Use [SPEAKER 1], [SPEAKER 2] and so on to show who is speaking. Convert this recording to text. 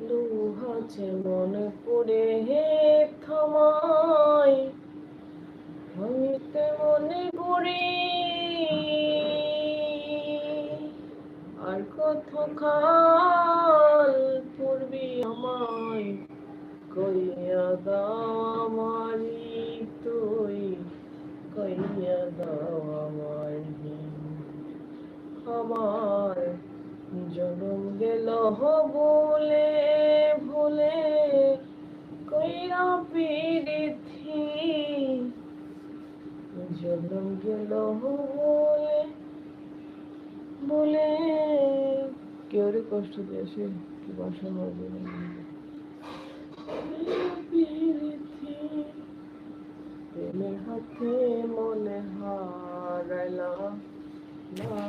[SPEAKER 1] লুহাছে মনে পড়ে হে থামায় ভাঙিতে মনে করি আর কত কাল পূর্বী আমায় কইয়া দাও আমারি তুই কইয়া দাও আমারি আমার জনম গেল বলে ভুলে কইরা পিরিথি জনম গেল বলে বলে কেউ কষ্ট দিয়েছে কি বাসা হবে পিরিথি প্রেমের হাতে মনে হারাইলাম না